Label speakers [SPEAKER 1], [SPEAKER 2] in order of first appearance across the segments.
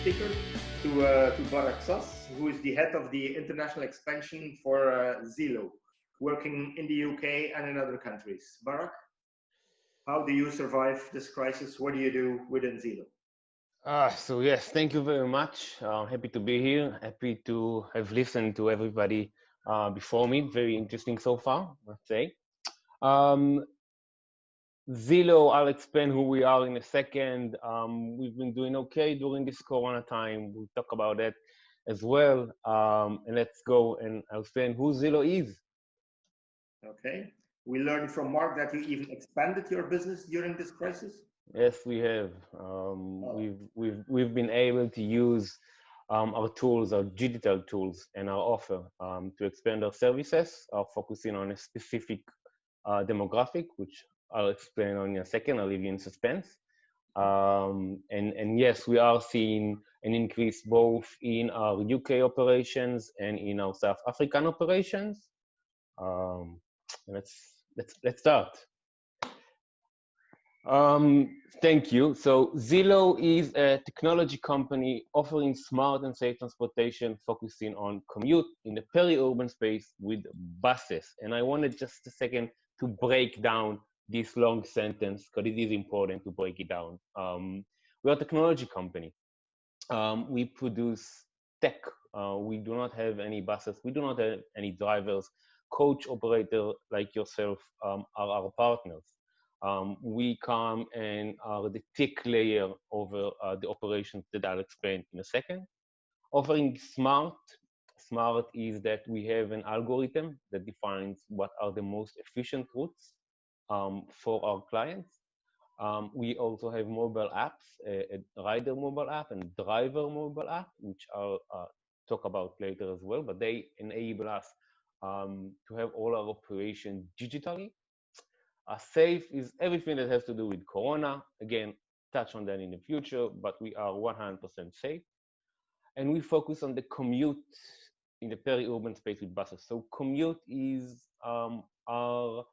[SPEAKER 1] speaker, to Barak Sas, who is the head of the international expansion for Zeelo, working in the UK and in other countries. Barak, how do you survive this crisis? What do you do within Zeelo?
[SPEAKER 2] So yes, thank you very much. Happy to be here. Happy to have listened to everybody before me. Very interesting so far, let's say. Um, Zillow, I'll explain who we are in a second. We've been doing okay during this Corona time. We'll talk about that as well. And let's go and I'll explain who Zillow is.
[SPEAKER 1] Okay. We learned from Mark that you even expanded your business during this crisis.
[SPEAKER 2] Yes, we have. We've been able to use our tools, our digital tools, and our offer to expand our services, focusing on a specific demographic, which I'll explain on in a second. I'll leave you in suspense. And yes, we are seeing an increase both in our UK operations and in our South African operations. Let's start. Thank you. So Zeelo is a technology company offering smart and safe transportation, focusing on commute in the peri-urban space with buses. And I wanted just a second to break down this long sentence because it is important to break it down. We're a technology company. We produce tech. We do not have any buses. We do not have any drivers. Coach operator like yourself are our partners. We come and are the tech layer over the operations that I'll explain in a second. Offering smart is that we have an algorithm that defines what are the most efficient routes for our clients. We also have mobile apps, a rider mobile app and driver mobile app, which I'll talk about later as well, but they enable us to have all our operations digitally. Safe is everything that has to do with Corona. Again, touch on that in the future, but we are 100% safe. And we focus on the commute in the peri-urban space with buses. So commute is our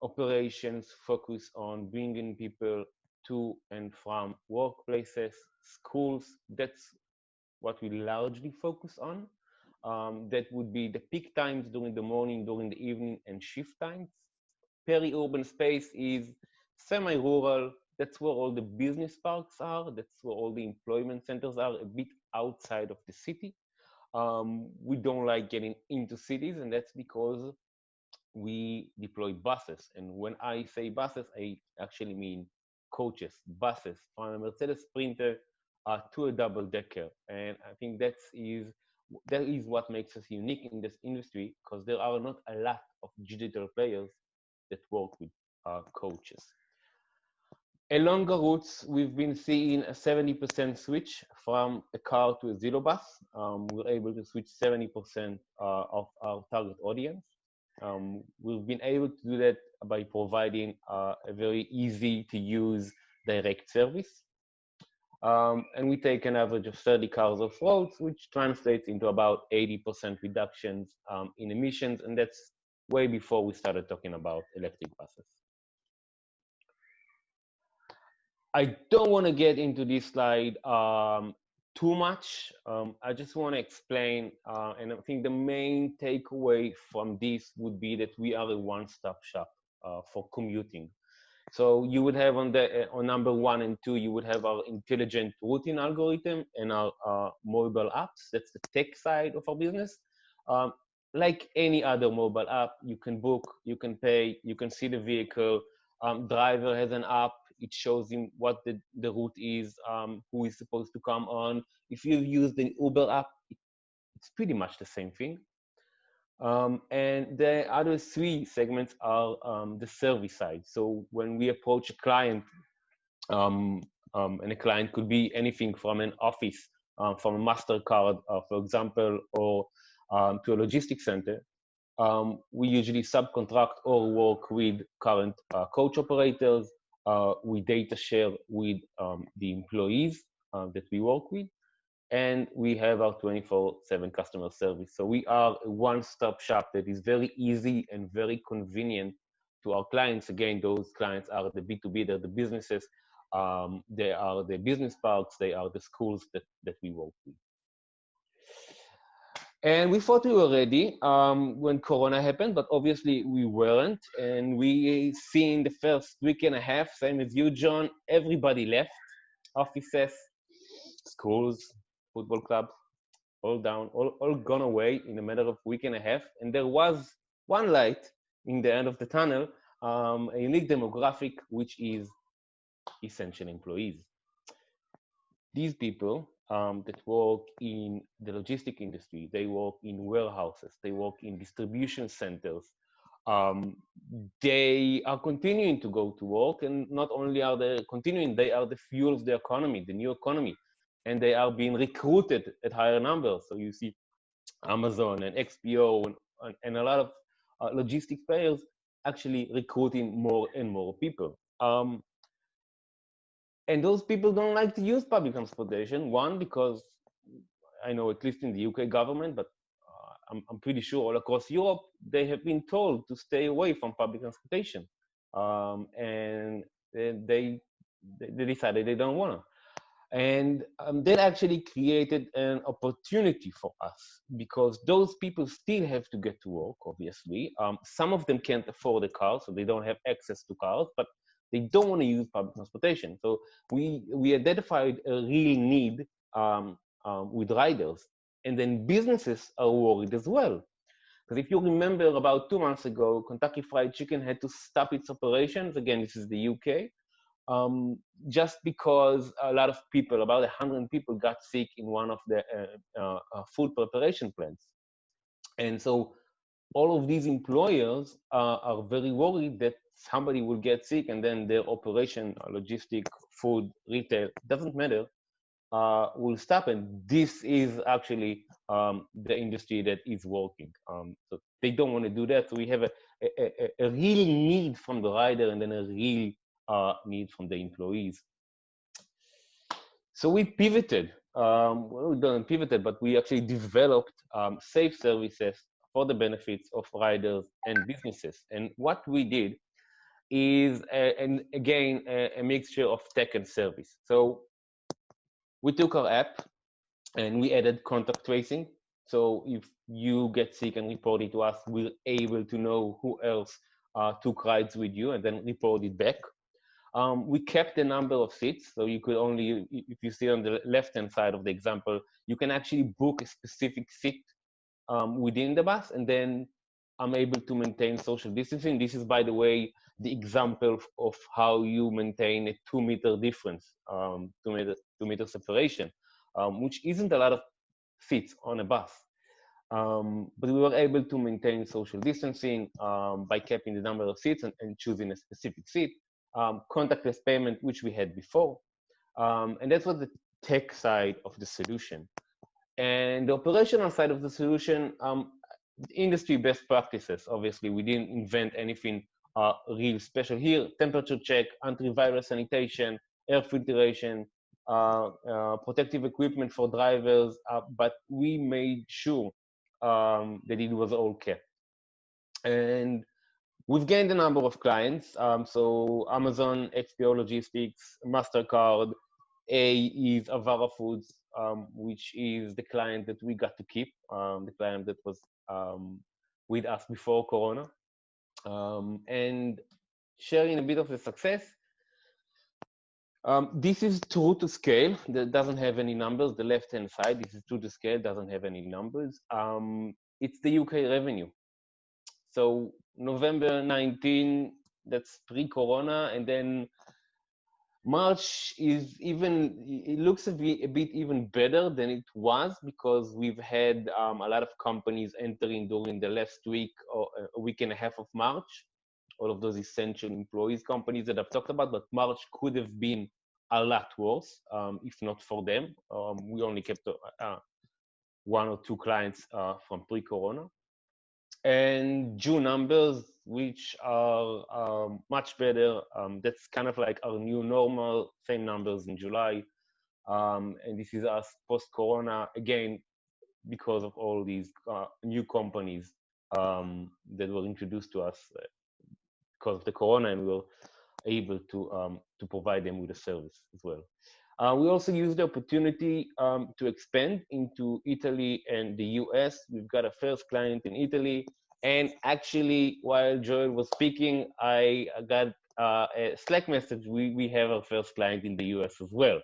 [SPEAKER 2] operations focus on bringing people to and from workplaces, schools. That's what we largely focus on. That would be the peak times during the morning, during the evening, and shift times. Peri-urban space is semi-rural. That's where all the business parks are. That's where all the employment centers are, a bit outside of the city. We don't like getting into cities, and that's because we deploy buses. And when I say buses, I actually mean coaches, buses, from a Mercedes Sprinter to a double-decker. And I think that is what makes us unique in this industry, because there are not a lot of digital players that work with coaches. Along the routes, we've been seeing a 70% switch from a car to a Zeelo bus. We're able to switch 70% of our target audience. We've been able to do that by providing a very easy to use direct service. And we take an average of 30 cars off roads, which translates into about 80% reductions in emissions. And that's way before we started talking about electric buses. I don't want to get into this slide too much. I just want to explain, and I think the main takeaway from this would be that we are a one-stop shop for commuting. So you would have on number 1 and 2, you would have our intelligent routing algorithm and our mobile apps. That's the tech side of our business. Like any other mobile app, you can book, you can pay, you can see the vehicle. Driver has an app. It shows him what the route is, who is supposed to come on. If you use the Uber app, it's pretty much the same thing. And the other 3 segments are the service side. So when we approach a client, and a client could be anything from an office, from a MasterCard, for example, or to a logistics center, we usually subcontract or work with current coach operators. We data share with the employees that we work with, and we have our 24/7 customer service. So we are a one-stop shop that is very easy and very convenient to our clients. Again, those clients are the B2B, they're the businesses they are the business parks, they are the schools that we work with. And we thought we were ready when Corona happened, but obviously we weren't. And we see in the first week and a half, same as you, John, everybody left. Offices, schools, football clubs, all down, all gone away in a matter of a week and a half. And there was one light in the end of the tunnel, a unique demographic, which is essential employees. These people that work in the logistic industry, they work in warehouses, they work in distribution centers. They are continuing to go to work, and not only are they continuing, they are the fuel of the economy, the new economy, and they are being recruited at higher numbers. So you see Amazon and XPO and a lot of logistic players actually recruiting more and more people. And those people don't like to use public transportation. One, because I know at least in the UK government, but I'm pretty sure all across Europe, they have been told to stay away from public transportation. And they decided they don't want to. And that actually created an opportunity for us, because those people still have to get to work, obviously. Some of them can't afford a car, so they don't have access to cars, but they don't want to use public transportation. So we identified a real need with riders. And then businesses are worried as well. Because if you remember, about 2 months ago, Kentucky Fried Chicken had to stop its operations. Again, this is the UK. Just because a lot of people, about 100 people, got sick in one of the food preparation plants. And so all of these employers are very worried that somebody will get sick, and then their operation, logistic, food, retail, doesn't matter, will stop. And this is actually the industry that is working. So they don't want to do that. So we have a real need from the rider, and then a real need from the employees. So we pivoted. Well, we don't pivoted, but we actually developed safe services for the benefits of riders and businesses. And what we did is, and again, a mixture of tech and service. So we took our app and we added contact tracing. So if you get sick and report it to us, we're able to know who else took rides with you and then report it back. We kept the number of seats, so you could only, if you see on the left-hand side of the example, you can actually book a specific seat within the bus, and then I'm able to maintain social distancing. This is, by the way, the example of how you maintain a 2-meter difference, 2-meter separation, which isn't a lot of seats on a bus. But we were able to maintain social distancing by keeping the number of seats and choosing a specific seat. Contactless payment, which we had before. And that was the tech side of the solution. And the operational side of the solution, industry best practices. Obviously, we didn't invent anything real special here. Temperature check, antiviral sanitation, air filtration, protective equipment for drivers, but we made sure that it was all kept. And we've gained a number of clients. So Amazon, XPO Logistics, MasterCard, A is Avara Foods, which is the client that we got to keep, the client that was with us before Corona. And sharing a bit of the success. This is true to scale. That doesn't have any numbers. The left-hand side, this is true to scale, doesn't have any numbers. It's the UK revenue. So November 19, that's pre-Corona, and then March is even, it looks a bit even better than it was, because we've had a lot of companies entering during the last week or a week and a half of March, all of those essential employees companies that I've talked about, but March could have been a lot worse if not for them. We only kept 1 or 2 clients from pre-Corona. And June numbers, which are much better. That's kind of like our new normal, same numbers in July. And this is us post-Corona, again, because of all these new companies that were introduced to us because of the Corona, and we're able to provide them with a service as well. We also use the opportunity to expand into Italy and the US. We've got a first client in Italy. And actually, while Joel was speaking, I got a Slack message. We have our first client in the US as well.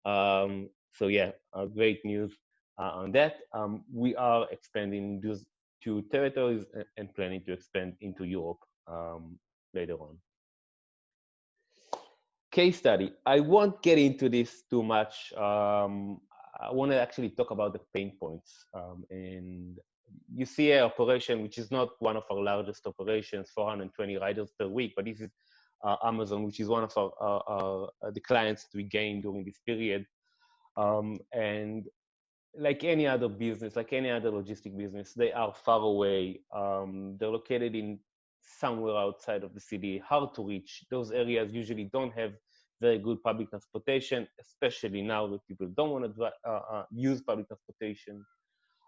[SPEAKER 2] So yeah, great news on that. We are expanding those two territories and planning to expand into Europe later on. Case study. I won't get into this too much. I want to actually talk about the pain points. And you see an operation, which is not one of our largest operations, 420 riders per week, but this is Amazon, which is one of the clients that we gained during this period. And like any other business, like any other logistic business, they are far away. They're located in somewhere outside of the city, hard to reach. Those areas usually don't have very good public transportation, especially now that people don't want to use public transportation.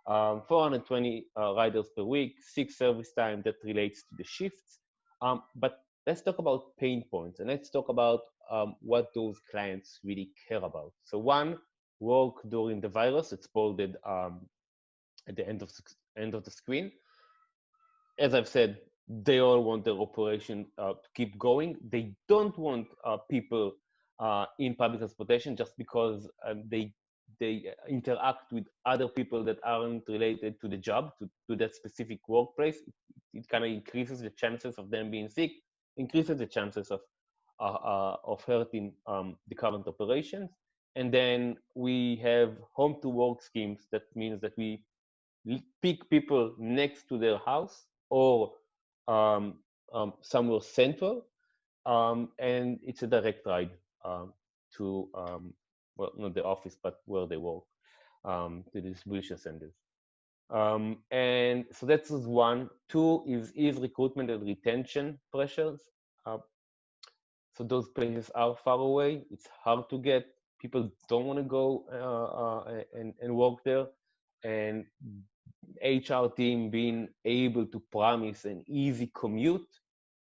[SPEAKER 2] 420 riders per week, 6 service time that relates to the shifts. But let's talk about pain points, and let's talk about what those clients really care about. So one, work during the virus. It's bolded at the end of the screen. As I've said, they all want their operation to keep going. They don't want people in public transportation just because they interact with other people that aren't related to the job, to that specific workplace. It kind of increases the chances of them being sick, increases the chances of hurting the current operations. And then we have home to work schemes. That means that we pick people next to their house or somewhere central, and it's a direct ride to, well, not the office, but where they work, to the distribution centers. And so that's one. Two is recruitment and retention pressures. So those places are far away. It's hard to get. People don't want to go and work there. And HR team being able to promise an easy commute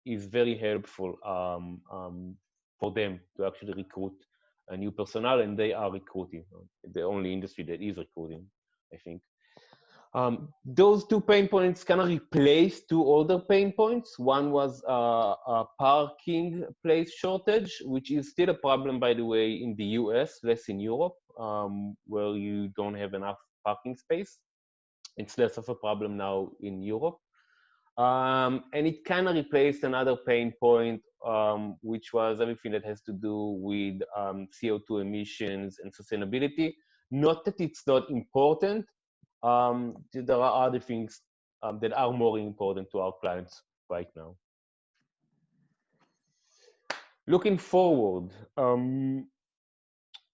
[SPEAKER 2] is very helpful for them to actually recruit a new personnel, and they are recruiting. The only industry that is recruiting, I think. Those two pain points kind of replaced two other pain points. One was a parking place shortage, which is still a problem, by the way, in the US, less in Europe, where you don't have enough parking space. It's less of a problem now in Europe. And it kind of replaced another pain point, which was everything that has to do with CO2 emissions and sustainability. Not that it's not important. There are other things that are more important to our clients right now. Looking forward,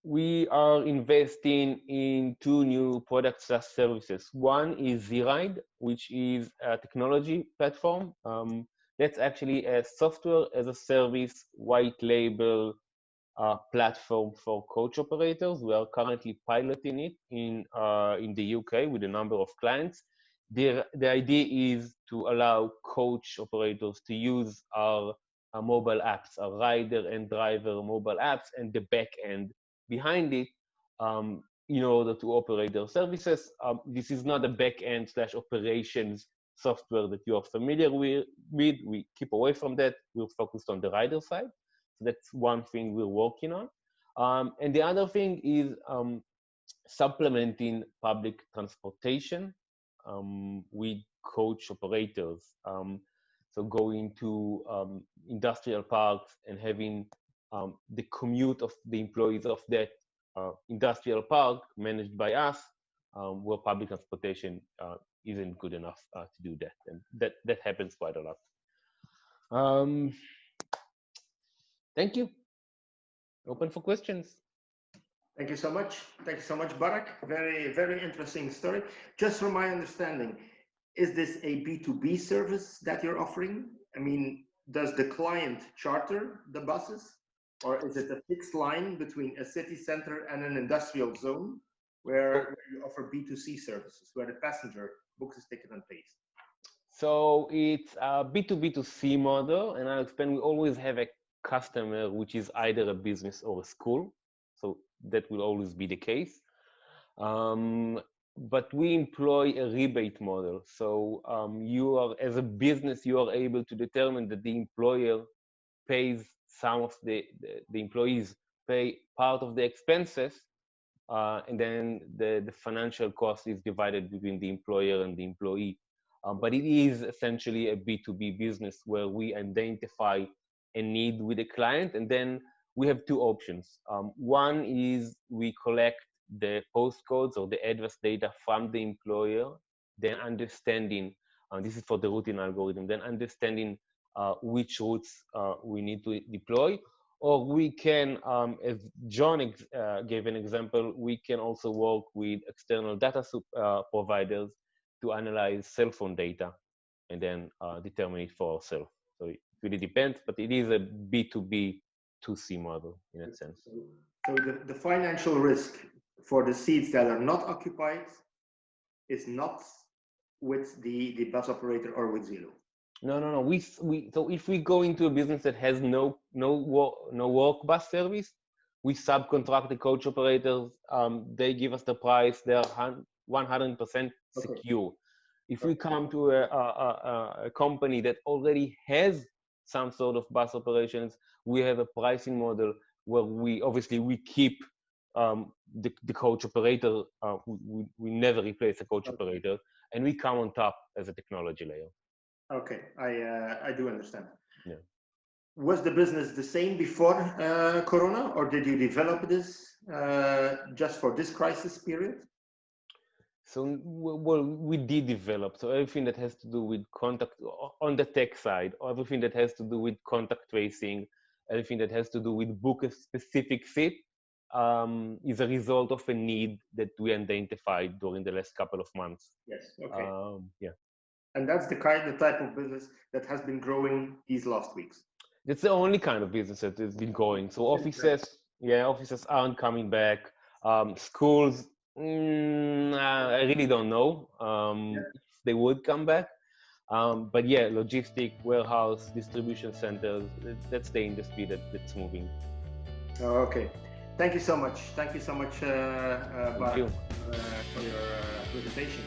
[SPEAKER 2] we are investing in 2 new product SaaS services. One is Z-Ride, which is a technology platform. That's actually a software as a service, white label platform for coach operators. We are currently piloting it in the UK with a number of clients. The idea is to allow coach operators to use our mobile apps, our rider and driver mobile apps, and the back end behind it in order to operate their services. This is not a back-end / operations software that you are familiar with. We keep away from that. We're focused on the rider side. So that's one thing we're working on. And the other thing is supplementing public transportation with coach operators. So going to industrial parks and having the commute of the employees of that industrial park managed by us, where public transportation isn't good enough to do that. And that happens quite a lot. Thank you. Open for questions.
[SPEAKER 1] Thank you so much. Thank you so much, Barak. Very, very interesting story. Just from my understanding, is this a B2B service that you're offering? I mean, does the client charter the buses? Or is it a fixed line between a city center and an industrial zone where you offer B2C services, where the passenger books his ticket and pays?
[SPEAKER 2] So it's a B2B2C model, and I'll explain. We always have a customer, which is either a business or a school. So that will always be the case. But we employ a rebate model. So you are, as a business, you are able to determine that the employer pays some of the employees pay part of the expenses, and then the financial cost is divided between the employer and the employee. But it is essentially a B2B business where we identify a need with a client, and then we have two options. One is we collect the postcodes or the address data from the employer, then understanding, this is for the routing algorithm, then understanding which routes we need to deploy. Or we can, as John gave an example, we can also work with external data providers to analyze cell phone data and then determine it for ourselves. So it really depends, but it is a B2B, 2C model in that sense.
[SPEAKER 1] So the financial risk for the seats that are not occupied is not with the bus operator or with Zeelo.
[SPEAKER 2] No. So if we go into a business that has no work bus service, we subcontract the coach operators. They give us the price. They are 100% secure. Okay. If we come to a company that already has some sort of bus operations, we have a pricing model where we keep the coach operator. We never replace a coach operator, and we come on top as a technology layer.
[SPEAKER 1] Okay, I do understand.
[SPEAKER 2] Yeah.
[SPEAKER 1] Was the business the same before Corona, or did you develop this just for this crisis period?
[SPEAKER 2] So, well, we did develop. So everything that has to do with contact on the tech side, or everything that has to do with contact tracing, everything that has to do with book a specific seat, is a result of a need that we identified during the last couple of months.
[SPEAKER 1] Yes. Okay.
[SPEAKER 2] Yeah.
[SPEAKER 1] And that's the type of business that has been growing these last weeks.
[SPEAKER 2] It's the only kind of business that has been growing. So offices aren't coming back. Schools, I really don't know if they would come back. But yeah, logistic, warehouse, distribution centers, that's the industry that's moving.
[SPEAKER 1] Okay. Thank you so much. Thank you so much, Barak, for your presentation.